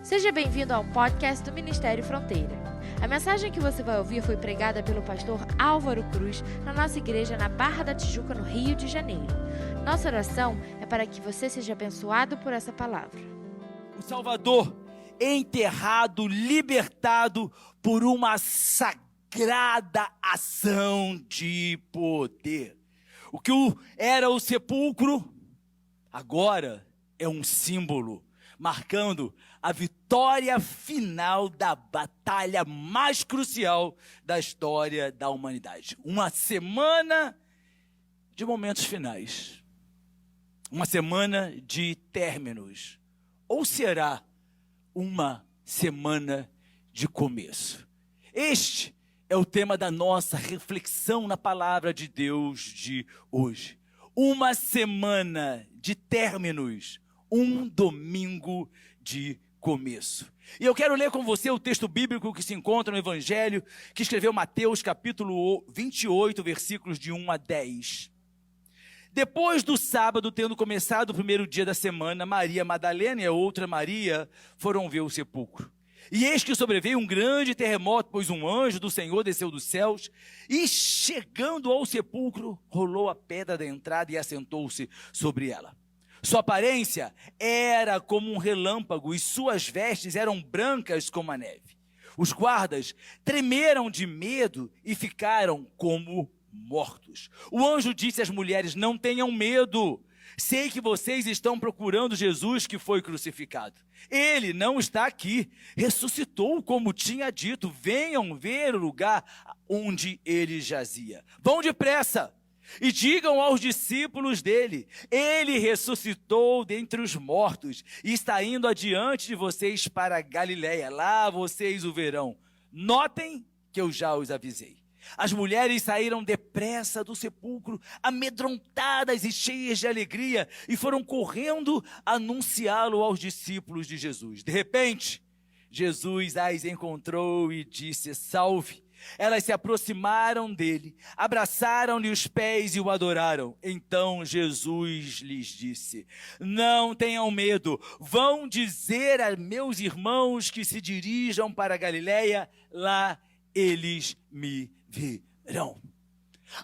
Seja bem-vindo ao podcast do Ministério Fronteira. A mensagem que você vai ouvir foi pregada pelo pastor Álvaro Cruz na nossa igreja na Barra da Tijuca, no Rio de Janeiro. Nossa oração é para que você seja abençoado por essa palavra. O Salvador enterrado, libertado por uma sagrada ação de poder. O que era o sepulcro, agora é um símbolo, marcando a vitória final da batalha mais crucial da história da humanidade. Uma semana de momentos finais. Uma semana de términos. Ou será uma semana de começo? Este é o tema da nossa reflexão na palavra de Deus de hoje. Uma semana de términos, um domingo de começo. E eu quero ler com você o texto bíblico que se encontra no Evangelho, que escreveu Mateus, capítulo 28, versículos de 1 a 10. Depois do sábado, tendo começado o primeiro dia da semana, Maria Madalena e a outra Maria foram ver o sepulcro. E eis que sobreveio um grande terremoto, pois um anjo do Senhor desceu dos céus e, chegando ao sepulcro, rolou a pedra da entrada e assentou-se sobre ela. Sua aparência era como um relâmpago e suas vestes eram brancas como a neve. Os guardas tremeram de medo e ficaram como mortos. O anjo disse às mulheres: não tenham medo. Sei que vocês estão procurando Jesus que foi crucificado. Ele não está aqui. Ressuscitou como tinha dito. Venham ver o lugar onde ele jazia. Vão depressa e digam aos discípulos dele: ele ressuscitou dentre os mortos e está indo adiante de vocês para a Galiléia. Lá vocês o verão. Notem que eu já os avisei. As mulheres saíram depressa do sepulcro, amedrontadas e cheias de alegria, e foram correndo anunciá-lo aos discípulos de Jesus. De repente, Jesus as encontrou e disse: salve. Elas se aproximaram dele, abraçaram-lhe os pés e o adoraram. Então Jesus lhes disse: não tenham medo, vão dizer a meus irmãos que se dirijam para a Galiléia, lá eles me verão.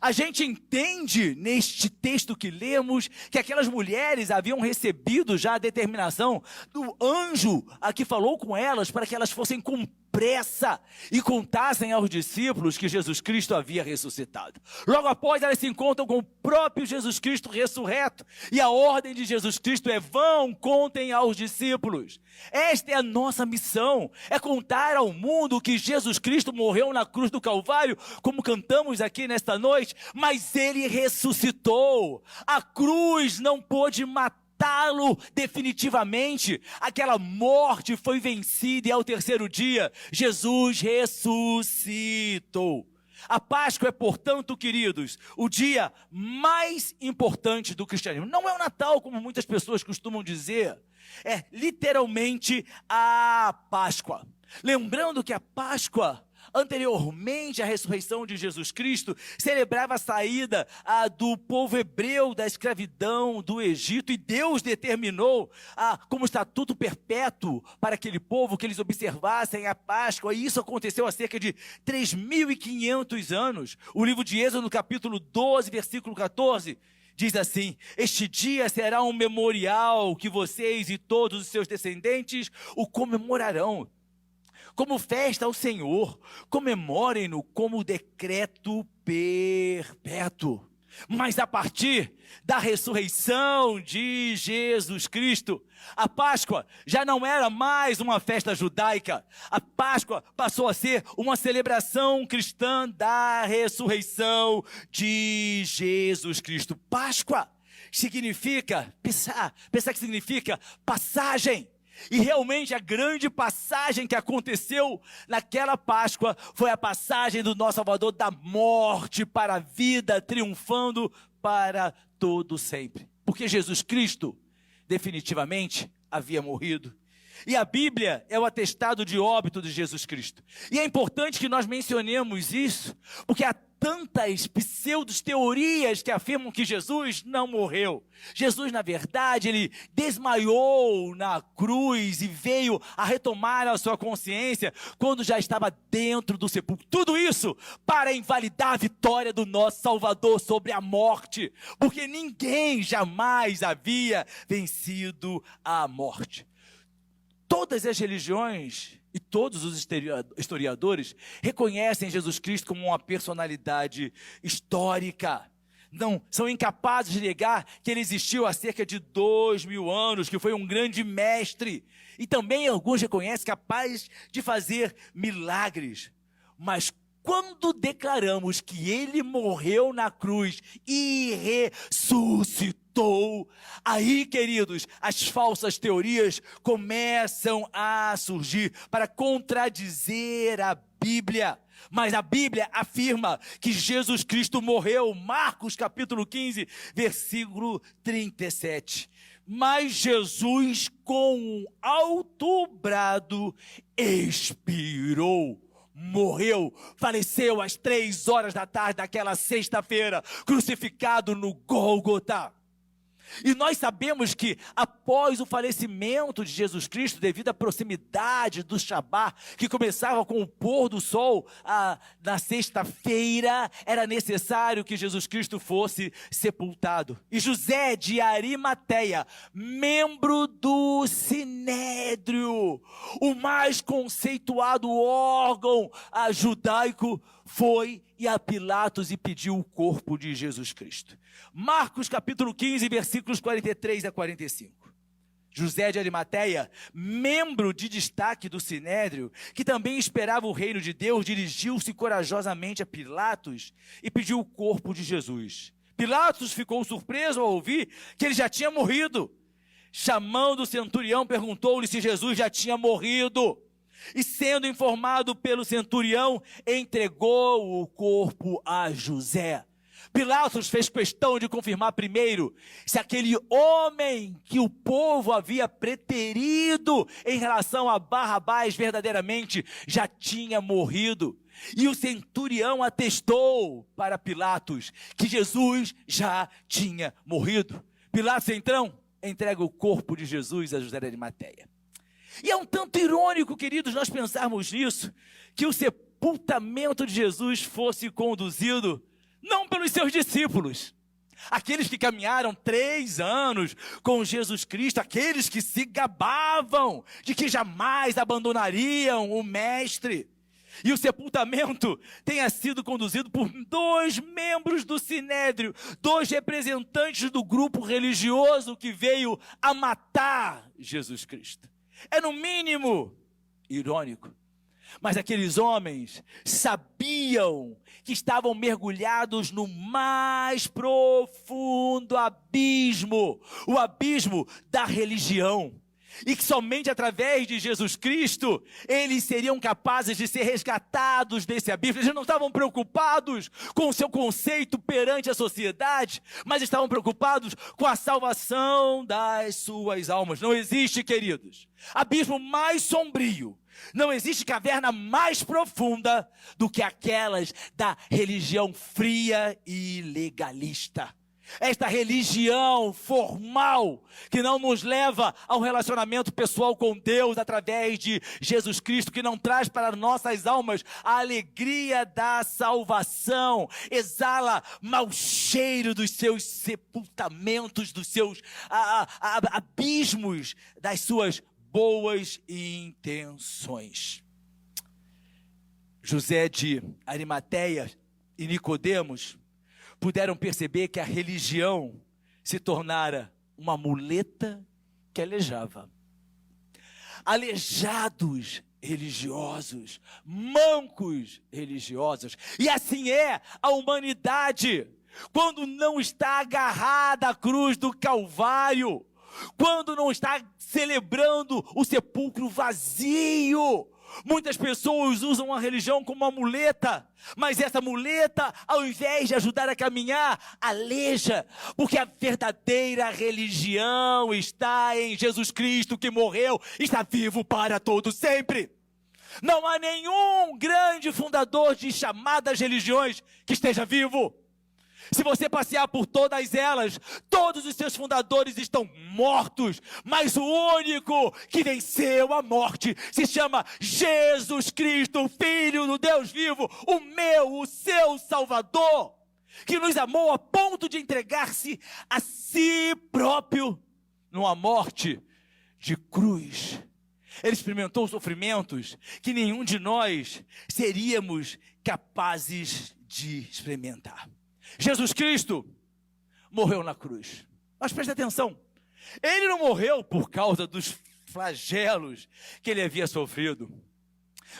A gente entende neste texto que lemos que aquelas mulheres haviam recebido já a determinação do anjo a que falou com elas para que elas fossem com pressa e contassem aos discípulos que Jesus Cristo havia ressuscitado. Logo após, elas se encontram com o próprio Jesus Cristo ressurreto, e a ordem de Jesus Cristo é: vão, contem aos discípulos. Esta é a nossa missão, é contar ao mundo que Jesus Cristo morreu na cruz do Calvário, como cantamos aqui nesta noite, mas ele ressuscitou. A cruz não pôde matá-lo definitivamente. Aquela morte foi vencida e ao terceiro dia, Jesus ressuscitou. A Páscoa é, portanto, queridos, o dia mais importante do cristianismo. Não é o Natal, como muitas pessoas costumam dizer. É literalmente a Páscoa. Lembrando que a Páscoa, anteriormente à ressurreição de Jesus Cristo, celebrava a saída do povo hebreu da escravidão do Egito, e Deus determinou como estatuto perpétuo para aquele povo que eles observassem a Páscoa, e isso aconteceu há cerca de 3.500 anos. O livro de Êxodo, no capítulo 12, versículo 14, diz assim: este dia será um memorial que vocês e todos os seus descendentes o comemorarão como festa ao Senhor, comemorem-no como decreto perpétuo. Mas a partir da ressurreição de Jesus Cristo, a Páscoa já não era mais uma festa judaica. A Páscoa passou a ser uma celebração cristã da ressurreição de Jesus Cristo. Páscoa significa, pensar que significa passagem. E realmente a grande passagem que aconteceu naquela Páscoa foi a passagem do nosso Salvador da morte para a vida, triunfando para todo sempre. Porque Jesus Cristo definitivamente havia morrido. E a Bíblia é o atestado de óbito de Jesus Cristo. E é importante que nós mencionemos isso, porque há tantas pseudo-teorias que afirmam que Jesus não morreu. Jesus, na verdade, ele desmaiou na cruz e veio a retomar a sua consciência quando já estava dentro do sepulcro. Tudo isso para invalidar a vitória do nosso Salvador sobre a morte, porque ninguém jamais havia vencido a morte. Todas as religiões e todos os historiadores reconhecem Jesus Cristo como uma personalidade histórica. Não, são incapazes de negar que ele existiu há cerca de 2000 anos, que foi um grande mestre. E também alguns reconhecem capaz de fazer milagres. Mas quando declaramos que ele morreu na cruz e ressuscitou, aí, queridos, as falsas teorias começam a surgir para contradizer a Bíblia. Mas a Bíblia afirma que Jesus Cristo morreu, Marcos capítulo 15, versículo 37. Mas Jesus, com um alto brado, expirou. Morreu, faleceu às 3 horas da tarde daquela sexta-feira, crucificado no Gólgota. E nós sabemos que após o falecimento de Jesus Cristo, devido à proximidade do Shabá, que começava com o pôr do sol na sexta-feira, era necessário que Jesus Cristo fosse sepultado. E José de Arimateia, membro do Sinédrio, o mais conceituado órgão judaico, foi a Pilatos e pediu o corpo de Jesus Cristo. Marcos capítulo 15, versículos 43 a 45. José de Arimateia, membro de destaque do Sinédrio, que também esperava o reino de Deus, dirigiu-se corajosamente a Pilatos e pediu o corpo de Jesus. Pilatos ficou surpreso ao ouvir que ele já tinha morrido. Chamando o centurião, perguntou-lhe se Jesus já tinha morrido. E sendo informado pelo centurião, entregou o corpo a José. Pilatos fez questão de confirmar primeiro se aquele homem que o povo havia preterido em relação a Barrabás verdadeiramente já tinha morrido. E o centurião atestou para Pilatos que Jesus já tinha morrido. Pilatos então entrega o corpo de Jesus a José de Arimateia. E é um tanto irônico, queridos, nós pensarmos nisso, que o sepultamento de Jesus fosse conduzido não pelos seus discípulos, aqueles que caminharam 3 anos com Jesus Cristo, aqueles que se gabavam de que jamais abandonariam o Mestre. E o sepultamento tenha sido conduzido por 2 membros do Sinédrio, 2 representantes do grupo religioso que veio a matar Jesus Cristo. É no mínimo irônico. Mas aqueles homens sabiam que estavam mergulhados no mais profundo abismo, o abismo da religião. E que somente através de Jesus Cristo, eles seriam capazes de ser resgatados desse abismo. Eles não estavam preocupados com o seu conceito perante a sociedade, mas estavam preocupados com a salvação das suas almas. Não existe, queridos, abismo mais sombrio, não existe caverna mais profunda do que aquelas da religião fria e legalista. Esta religião formal que não nos leva ao relacionamento pessoal com Deus através de Jesus Cristo, que não traz para nossas almas a alegria da salvação, exala mau cheiro dos seus sepultamentos, dos seus abismos, das suas boas intenções. José de Arimateia e Nicodemos puderam perceber que a religião se tornara uma muleta que aleijava. Aleijados religiosos, mancos religiosos. E assim é a humanidade, quando não está agarrada à cruz do Calvário, quando não está celebrando o sepulcro vazio, Muitas pessoas usam a religião como uma muleta, mas essa muleta, ao invés de ajudar a caminhar, aleija, porque a verdadeira religião está em Jesus Cristo, que morreu e está vivo para todo sempre. Não há nenhum grande fundador de chamadas religiões que esteja vivo. Se você passear por todas elas, todos os seus fundadores estão mortos, mas o único que venceu a morte se chama Jesus Cristo, Filho do Deus vivo, o seu Salvador, que nos amou a ponto de entregar-se a si próprio numa morte de cruz. Ele experimentou sofrimentos que nenhum de nós seríamos capazes de experimentar. Jesus Cristo morreu na cruz. Mas preste atenção, ele não morreu por causa dos flagelos que ele havia sofrido.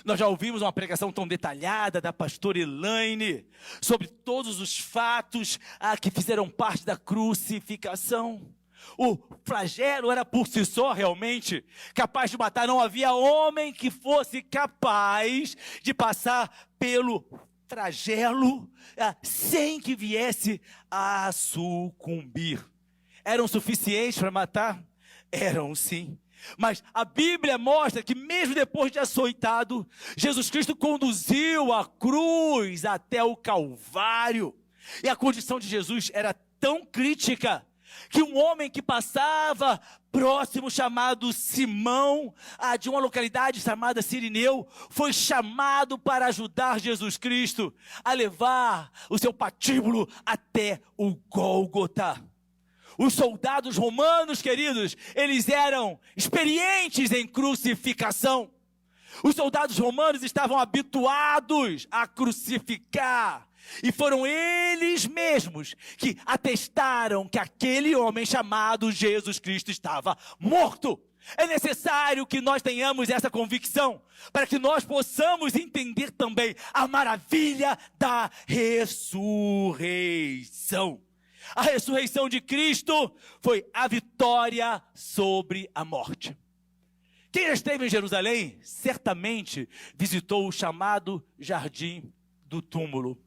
Nós já ouvimos uma pregação tão detalhada da pastora Elaine sobre todos os fatos que fizeram parte da crucificação. O flagelo era por si só realmente capaz de matar. Não havia homem que fosse capaz de passar pelo flagelo sem que viesse a sucumbir. Eram suficientes para matar? Eram sim. Mas a Bíblia mostra que mesmo depois de açoitado, Jesus Cristo conduziu a cruz até o Calvário. E a condição de Jesus era tão crítica que um homem que passava próximo, chamado Simão, de uma localidade chamada Cirineu, foi chamado para ajudar Jesus Cristo a levar o seu patíbulo até o Gólgota. Os soldados romanos, queridos, eles eram experientes em crucificação. Os soldados romanos estavam habituados a crucificar. E foram eles mesmos que atestaram que aquele homem chamado Jesus Cristo estava morto. É necessário que nós tenhamos essa convicção, para que nós possamos entender também a maravilha da ressurreição. A ressurreição de Cristo foi a vitória sobre a morte. Quem já esteve em Jerusalém, certamente visitou o chamado Jardim do Túmulo.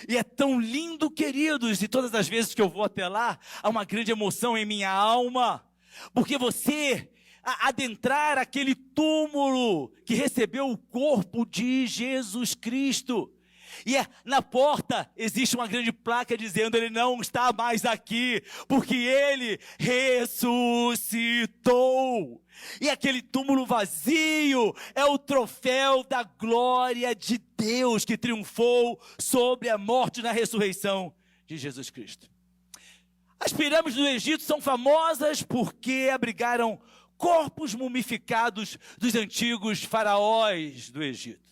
E é tão lindo, queridos, e todas as vezes que eu vou até lá, há uma grande emoção em minha alma, porque você adentrar aquele túmulo que recebeu o corpo de Jesus Cristo, e na porta existe uma grande placa dizendo: ele não está mais aqui, porque ele ressuscitou. E aquele túmulo vazio é o troféu da glória de Deus que triunfou sobre a morte na ressurreição de Jesus Cristo. As pirâmides do Egito são famosas porque abrigaram corpos mumificados dos antigos faraós do Egito.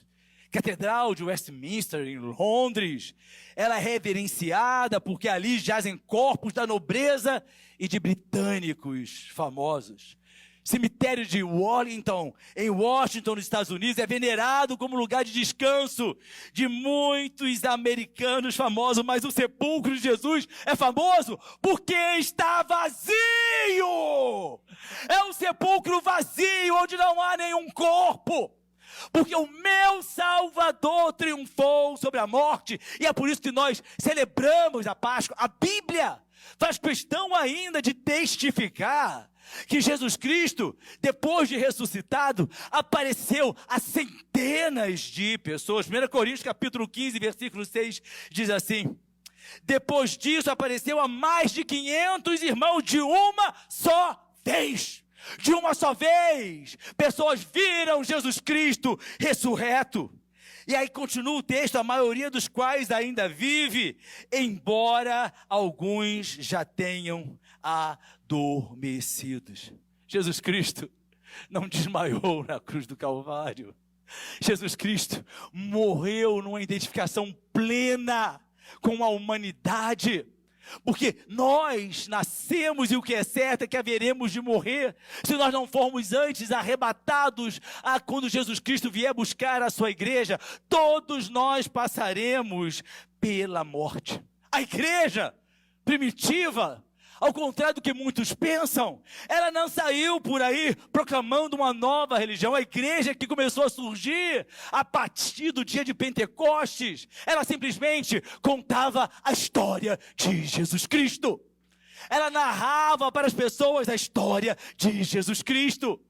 Catedral de Westminster, em Londres, ela é reverenciada porque ali jazem corpos da nobreza e de britânicos famosos. Cemitério de Wellington, em Washington, nos Estados Unidos, é venerado como lugar de descanso de muitos americanos famosos, mas o sepulcro de Jesus é famoso porque está vazio. É um sepulcro vazio, onde não há nenhum corpo. Porque o meu Salvador triunfou sobre a morte, e é por isso que nós celebramos a Páscoa. A Bíblia faz questão ainda de testificar que Jesus Cristo, depois de ressuscitado, apareceu a centenas de pessoas. 1 Coríntios capítulo 15, versículo 6, diz assim: depois disso apareceu a mais de 500 irmãos de uma só vez. De uma só vez, pessoas viram Jesus Cristo ressurreto. E aí continua o texto: a maioria dos quais ainda vive, embora alguns já tenham adormecidos. Jesus Cristo não desmaiou na cruz do Calvário. Jesus Cristo morreu numa identificação plena com a humanidade. Porque nós nascemos, e o que é certo é que haveremos de morrer, se nós não formos antes arrebatados quando Jesus Cristo vier buscar a sua igreja. Todos nós passaremos pela morte. A igreja primitiva Ao contrário do que muitos pensam, ela não saiu por aí proclamando uma nova religião. A igreja que começou a surgir a partir do dia de Pentecostes, ela simplesmente contava a história de Jesus Cristo. Ela narrava para as pessoas a história de Jesus Cristo,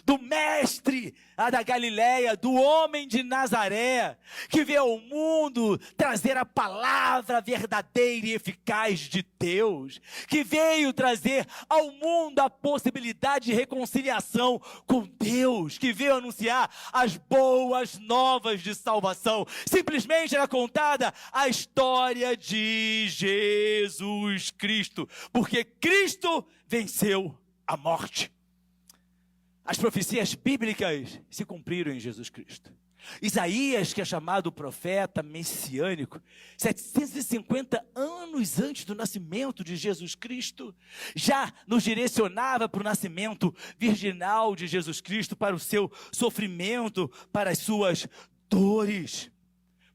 do mestre da Galileia, do homem de Nazaré, que veio ao mundo trazer a palavra verdadeira e eficaz de Deus, que veio trazer ao mundo a possibilidade de reconciliação com Deus, que veio anunciar as boas novas de salvação. Simplesmente era contada a história de Jesus Cristo, porque Cristo venceu a morte. As profecias bíblicas se cumpriram em Jesus Cristo. Isaías, que é chamado profeta messiânico, 750 anos antes do nascimento de Jesus Cristo, já nos direcionava para o nascimento virginal de Jesus Cristo, para o seu sofrimento, para as suas dores.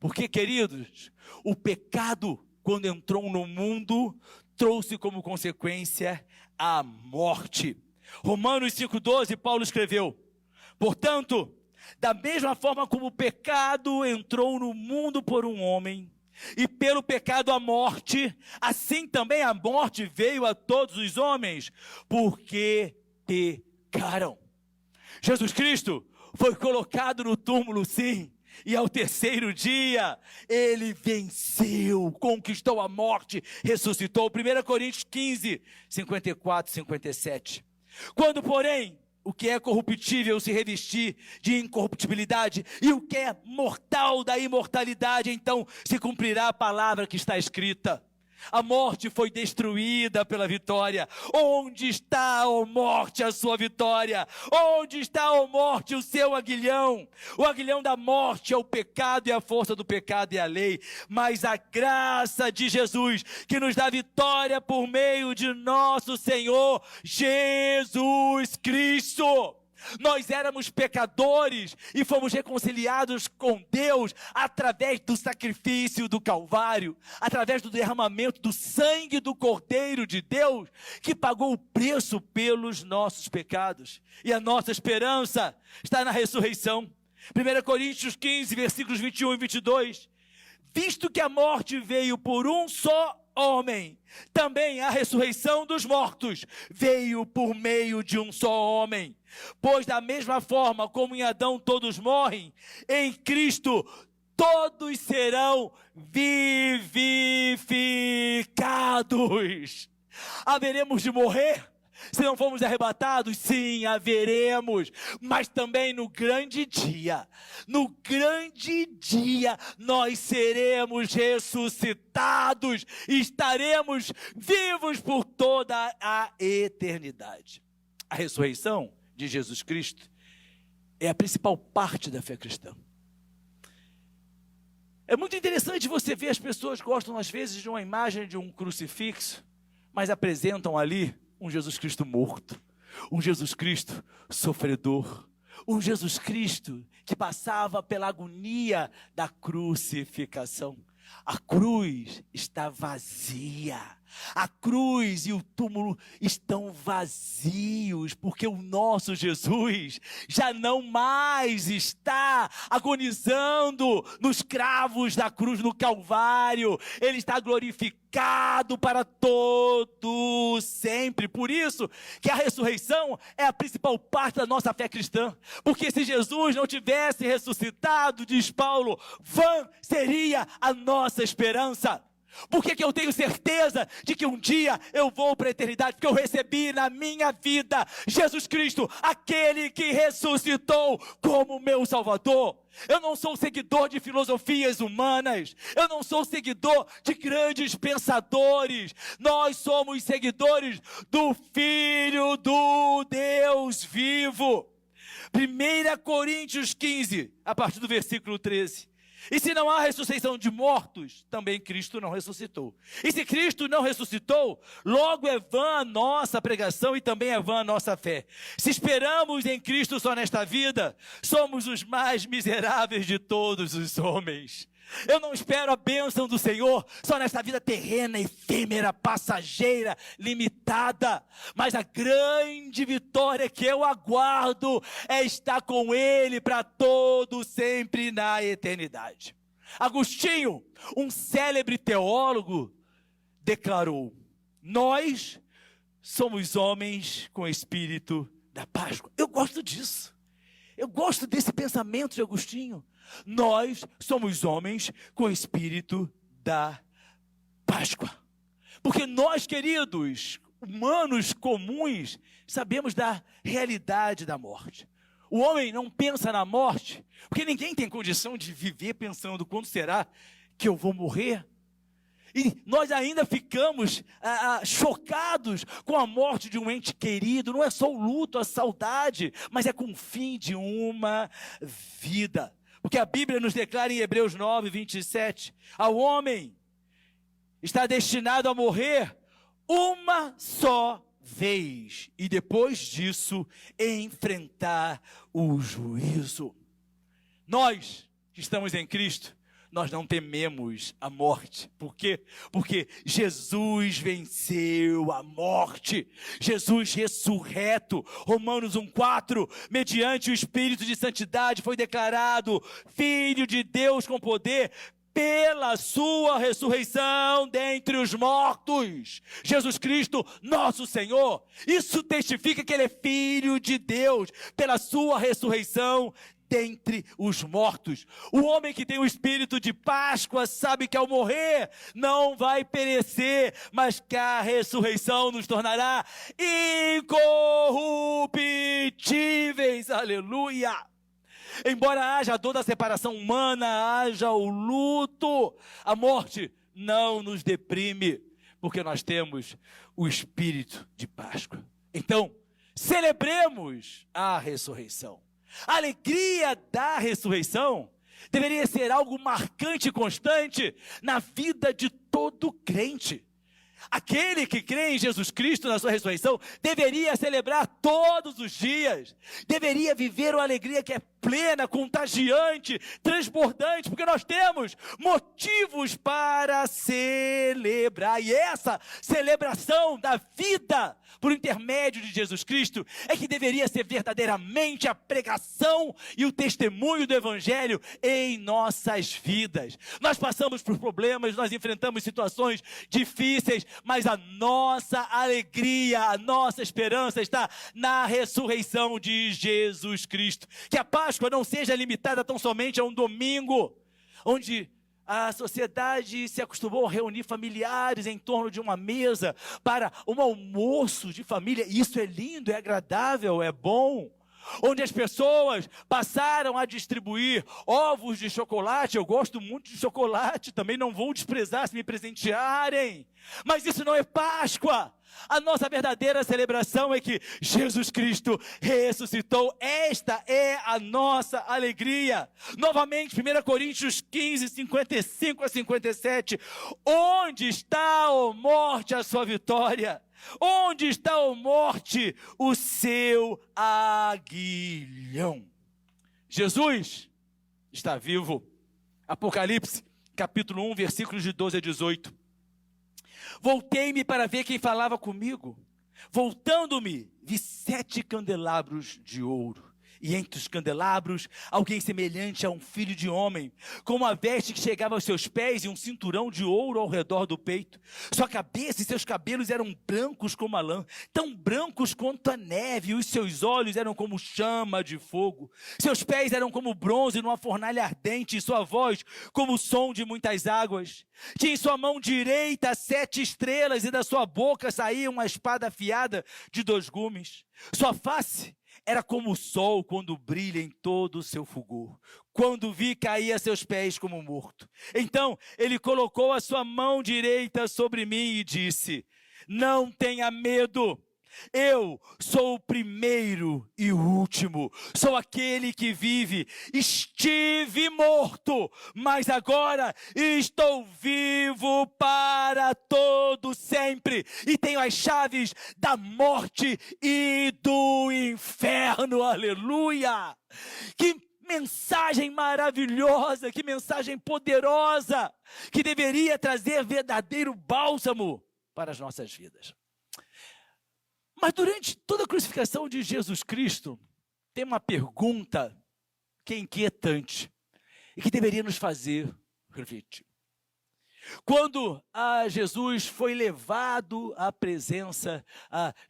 Porque, queridos, o pecado, quando entrou no mundo, trouxe como consequência a morte. Romanos 5,12, Paulo escreveu: portanto, da mesma forma como o pecado entrou no mundo por um homem, e pelo pecado a morte, assim também a morte veio a todos os homens, porque pecaram. Jesus Cristo foi colocado no túmulo, sim, e ao terceiro dia, ele venceu, conquistou a morte, ressuscitou. 1 Coríntios 15, 54 e 57. Quando, porém, o que é corruptível se revestir de incorruptibilidade, e o que é mortal da imortalidade, então se cumprirá a palavra que está escrita: a morte foi destruída pela vitória. Onde está, ó morte, a sua vitória? Onde está, ó morte, o seu aguilhão? O aguilhão da morte é o pecado, e a força do pecado é a lei. Mas a graça de Jesus, que nos dá vitória por meio de nosso Senhor Jesus Cristo. Nós éramos pecadores e fomos reconciliados com Deus através do sacrifício do Calvário, através do derramamento do sangue do Cordeiro de Deus, que pagou o preço pelos nossos pecados. E a nossa esperança está na ressurreição. 1 Coríntios 15, versículos 21 e 22. Visto que a morte veio por um só homem, também a ressurreição dos mortos veio por meio de um só homem. Pois da mesma forma como em Adão todos morrem, em Cristo todos serão vivificados. Haveremos de morrer? Se não formos arrebatados, sim, haveremos, mas também no grande dia, nós seremos ressuscitados e estaremos vivos por toda a eternidade. A ressurreição de Jesus Cristo é a principal parte da fé cristã. É muito interessante você ver, as pessoas gostam às vezes de uma imagem de um crucifixo, mas apresentam ali um Jesus Cristo morto, um Jesus Cristo sofredor, um Jesus Cristo que passava pela agonia da crucificação. A cruz está vazia. A cruz e o túmulo estão vazios, porque o nosso Jesus já não mais está agonizando nos cravos da cruz no Calvário. Ele está glorificado para todo sempre. Por isso que a ressurreição é a principal parte da nossa fé cristã. Porque se Jesus não tivesse ressuscitado, diz Paulo, vã seria a nossa esperança. Por que eu tenho certeza de que um dia eu vou para a eternidade? Porque eu recebi na minha vida Jesus Cristo, aquele que ressuscitou como meu Salvador. Eu não sou seguidor de filosofias humanas, eu não sou seguidor de grandes pensadores. Nós somos seguidores do Filho do Deus vivo. 1 Coríntios 15, a partir do versículo 13. E se não há ressurreição de mortos, também Cristo não ressuscitou. E se Cristo não ressuscitou, logo é vã a nossa pregação e também é vã a nossa fé. Se esperamos em Cristo só nesta vida, somos os mais miseráveis de todos os homens. Eu não espero a bênção do Senhor só nesta vida terrena, efêmera, passageira, limitada. Mas a grande vitória que eu aguardo é estar com Ele para todo sempre na eternidade. Agostinho, um célebre teólogo, declarou: nós somos homens com espírito da Páscoa. Eu gosto disso. Eu gosto desse pensamento de Agostinho. Nós somos homens com espírito da Páscoa. Porque nós, queridos, humanos comuns, sabemos da realidade da morte. O homem não pensa na morte, porque ninguém tem condição de viver pensando quando será que eu vou morrer. E nós ainda ficamos chocados com a morte de um ente querido. Não é só o luto, a saudade, mas é com o fim de uma vida. Porque a Bíblia nos declara em Hebreus 9, 27, ao homem está destinado a morrer uma só vez, e depois disso enfrentar o juízo. Nós que estamos em Cristo, nós não tememos a morte. Por quê? Porque Jesus venceu a morte. Jesus ressurreto. Romanos 1,4. Mediante o Espírito de Santidade foi declarado Filho de Deus com poder pela sua ressurreição dentre os mortos. Jesus Cristo, nosso Senhor. Isso testifica que Ele é Filho de Deus pela sua ressurreição dentre os mortos. O homem que tem o espírito de Páscoa sabe que ao morrer não vai perecer, mas que a ressurreição nos tornará incorruptíveis. Aleluia! Embora haja a dor da separação humana, haja o luto, a morte não nos deprime, porque nós temos o espírito de Páscoa. Então, celebremos a ressurreição. A alegria da ressurreição deveria ser algo marcante e constante na vida de todo crente. Aquele que crê em Jesus Cristo na sua ressurreição deveria celebrar todos os dias, deveria viver uma alegria que é plena, contagiante, transbordante, porque nós temos motivos para celebrar. E essa celebração da vida por intermédio de Jesus Cristo é que deveria ser verdadeiramente a pregação e o testemunho do Evangelho em nossas vidas. Nós passamos por problemas, nós enfrentamos situações difíceis, mas a nossa alegria, a nossa esperança está na ressurreição de Jesus Cristo. Que a Páscoa não seja limitada tão somente a um domingo, onde a sociedade se acostumou a reunir familiares em torno de uma mesa para um almoço de família. Isso é lindo, é agradável, é bom. Onde as pessoas passaram a distribuir ovos de chocolate. Eu gosto muito de chocolate, também não vou desprezar se me presentearem. Mas isso não é Páscoa. A nossa verdadeira celebração é que Jesus Cristo ressuscitou. Esta é a nossa alegria. Novamente, 1 Coríntios 15, 55 a 57. Onde está, ó morte, a sua vitória? Onde está, ó morte, o seu aguilhão? Jesus está vivo. Apocalipse, capítulo 1, versículos de 12 a 18. Voltei-me para ver quem falava comigo. Voltando-me, vi 7 candelabros de ouro. E entre os candelabros, alguém semelhante a um filho de homem, com uma veste que chegava aos seus pés e um cinturão de ouro ao redor do peito. Sua cabeça e seus cabelos eram brancos como a lã, tão brancos quanto a neve, e os seus olhos eram como chama de fogo. Seus pés eram como bronze numa fornalha ardente, e sua voz como o som de muitas águas. Tinha em sua mão direita 7 estrelas, e da sua boca saía uma espada afiada de 2 gumes. Sua face era como o sol quando brilha em todo o seu fulgor. Quando vi, caí a seus pés como morto. Então ele colocou a sua mão direita sobre mim e disse: não tenha medo. Eu sou o primeiro e o último, sou aquele que vive. Estive morto, mas agora estou vivo para todo sempre, e tenho as chaves da morte e do inferno. Aleluia! Que mensagem maravilhosa, que mensagem poderosa, que deveria trazer verdadeiro bálsamo para as nossas vidas. Mas durante toda a crucificação de Jesus Cristo, tem uma pergunta que é inquietante e que deveria nos fazer refletir. Quando Jesus foi levado à presença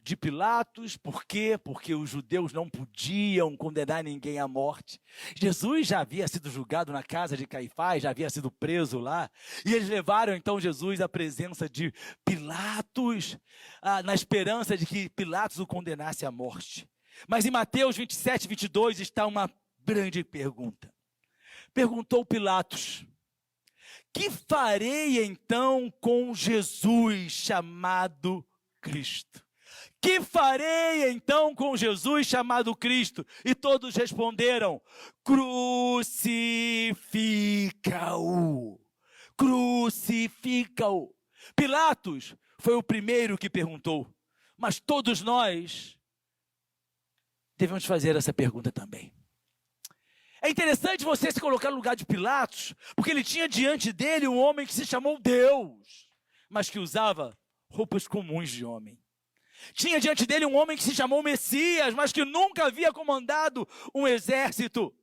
de Pilatos, por quê? Porque os judeus não podiam condenar ninguém à morte. Jesus já havia sido julgado na casa de Caifás, já havia sido preso lá, e eles levaram então Jesus à presença de Pilatos, na esperança de que Pilatos o condenasse à morte. Mas em Mateus 27, 22 está uma grande pergunta. Perguntou Pilatos: que farei então com Jesus chamado Cristo? Que farei então com Jesus chamado Cristo? E todos responderam: crucifica-o. Crucifica-o. Pilatos foi o primeiro que perguntou, mas todos nós devemos fazer essa pergunta também. É interessante você se colocar no lugar de Pilatos, porque ele tinha diante dele um homem que se chamou Deus, mas que usava roupas comuns de homem. Tinha diante dele um homem que se chamou Messias, mas que nunca havia comandado um exército.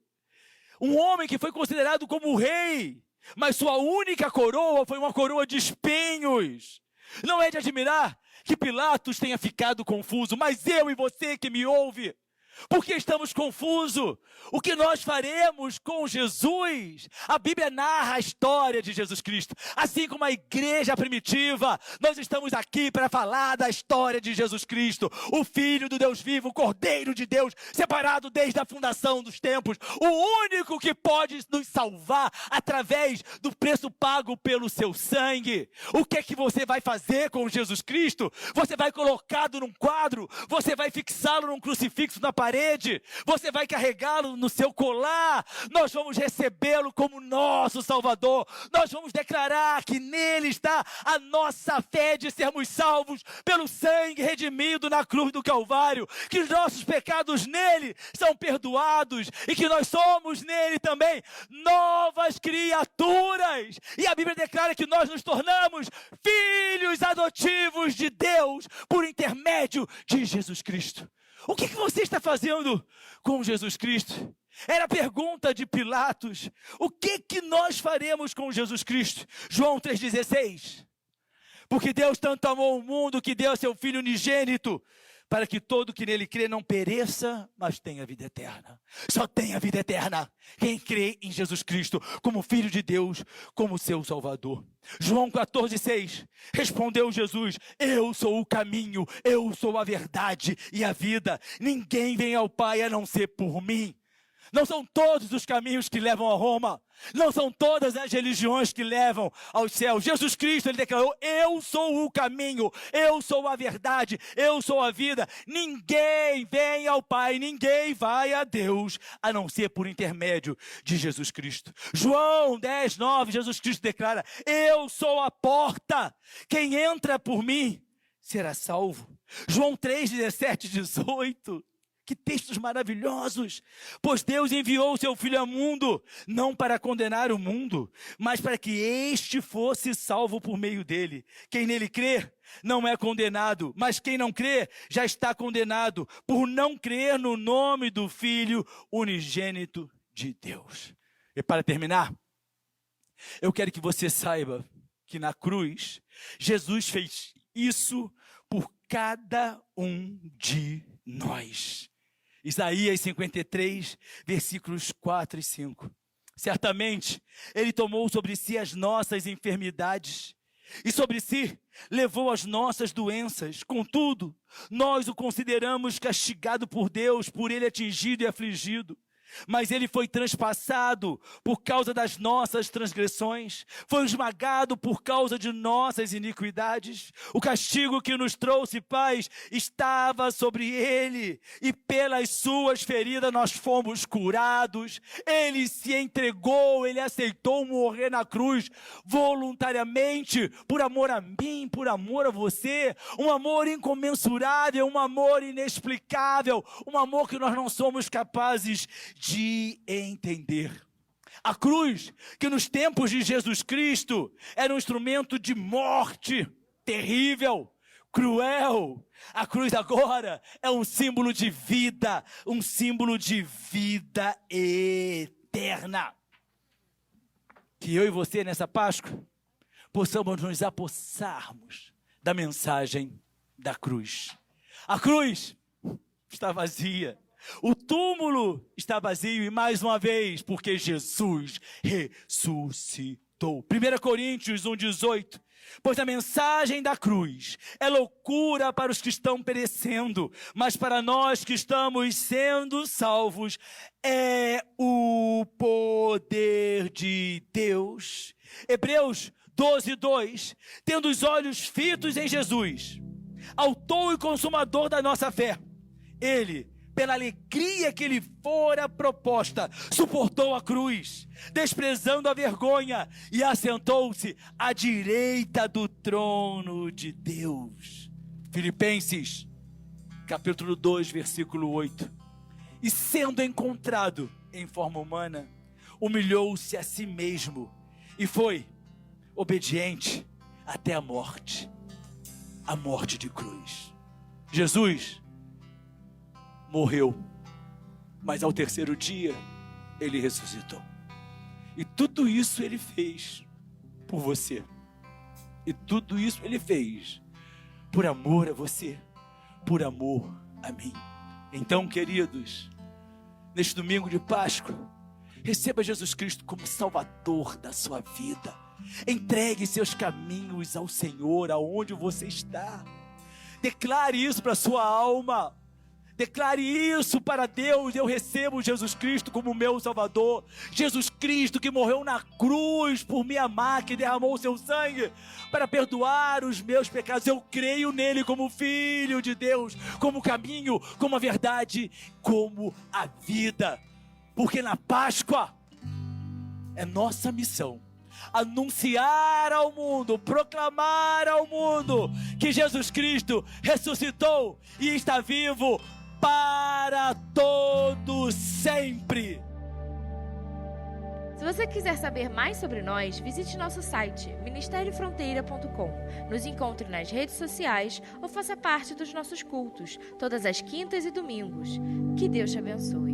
Um homem que foi considerado como rei, mas sua única coroa foi uma coroa de espinhos. Não é de admirar que Pilatos tenha ficado confuso, mas eu e você que me ouve, por que estamos confusos? O que nós faremos com Jesus? A Bíblia narra a história de Jesus Cristo. Assim como a igreja primitiva, nós estamos aqui para falar da história de Jesus Cristo, o Filho do Deus vivo, o Cordeiro de Deus, separado desde a fundação dos tempos, o único que pode nos salvar através do preço pago pelo seu sangue. O que é que você vai fazer com Jesus Cristo? Você vai colocá-lo num quadro? Você vai fixá-lo num crucifixo na parede? Você vai carregá-lo no seu colar? Nós vamos recebê-lo como nosso Salvador. Nós vamos declarar que nele está a nossa fé de sermos salvos pelo sangue redimido na cruz do Calvário, que os nossos pecados nele são perdoados e que nós somos nele também novas criaturas. E a Bíblia declara que nós nos tornamos filhos adotivos de Deus por intermédio de Jesus Cristo. O que você está fazendo com Jesus Cristo? Era a pergunta de Pilatos. O que nós faremos com Jesus Cristo? João 3,16. Porque Deus tanto amou o mundo que deu seu Filho unigênito, para que todo que nele crê não pereça, mas tenha vida eterna. Só tem a vida eterna quem crê em Jesus Cristo como Filho de Deus, como seu Salvador. João 14,6. Respondeu Jesus: eu sou o caminho, eu sou a verdade e a vida. Ninguém vem ao Pai a não ser por mim. Não são todos os caminhos que levam a Roma. Não são todas as religiões que levam ao céu. Jesus Cristo, ele declarou: eu sou o caminho, eu sou a verdade, eu sou a vida. Ninguém vem ao Pai, ninguém vai a Deus, a não ser por intermédio de Jesus Cristo. João 10,9, Jesus Cristo declara: eu sou a porta. Quem entra por mim será salvo. João 3,17, 18. Que textos maravilhosos! Pois Deus enviou o seu Filho ao mundo, não para condenar o mundo, mas para que este fosse salvo por meio dele. Quem nele crê não é condenado, mas quem não crê já está condenado, por não crer no nome do Filho unigênito de Deus. E para terminar, eu quero que você saiba que na cruz, Jesus fez isso por cada um de nós. Isaías 53, versículos 4 e 5. Certamente, ele tomou sobre si as nossas enfermidades e sobre si levou as nossas doenças. Contudo, nós o consideramos castigado por Deus, por ele atingido e afligido. Mas ele foi transpassado por causa das nossas transgressões, foi esmagado por causa de nossas iniquidades. O castigo que nos trouxe paz estava sobre ele, e pelas suas feridas nós fomos curados. Ele se entregou, ele aceitou morrer na cruz voluntariamente, por amor a mim, por amor a você. Um amor incomensurável, um amor inexplicável, um amor que nós não somos capazes de entender. A cruz, que nos tempos de Jesus Cristo era um instrumento de morte terrível, cruel. A cruz agora é um símbolo de vida, um símbolo de vida eterna. Que eu e você nessa Páscoa possamos nos apossarmos da mensagem da cruz. A cruz está vazia. O túmulo está vazio e mais uma vez, porque Jesus ressuscitou. 1 Coríntios 1,18. Pois a mensagem da cruz é loucura para os que estão perecendo, mas para nós que estamos sendo salvos é o poder de Deus. Hebreus 12:2. Tendo os olhos fitos em Jesus, autor e consumador da nossa fé, ele, pela alegria que lhe fora proposta, suportou a cruz, desprezando a vergonha, e assentou-se à direita do trono de Deus. Filipenses, capítulo 2, versículo 8. E sendo encontrado em forma humana, humilhou-se a si mesmo, e foi obediente até a morte de cruz. Jesus morreu, mas ao terceiro dia ele ressuscitou. E tudo isso ele fez por você. E tudo isso ele fez por amor a você, por amor a mim. Então, queridos, neste domingo de Páscoa, receba Jesus Cristo como Salvador da sua vida. Entregue seus caminhos ao Senhor, aonde você está. Declare isso para a sua alma. Declare isso para Deus. Eu recebo Jesus Cristo como meu Salvador. Jesus Cristo que morreu na cruz por me amar, que derramou o seu sangue para perdoar os meus pecados. Eu creio nele como Filho de Deus, como caminho, como a verdade, como a vida. Porque na Páscoa é nossa missão anunciar ao mundo, proclamar ao mundo que Jesus Cristo ressuscitou e está vivo para todo sempre. Se você quiser saber mais sobre nós, visite nosso site ministeriofronteira.com. Nos encontre nas redes sociais ou faça parte dos nossos cultos, todas as quintas e domingos. Que Deus te abençoe.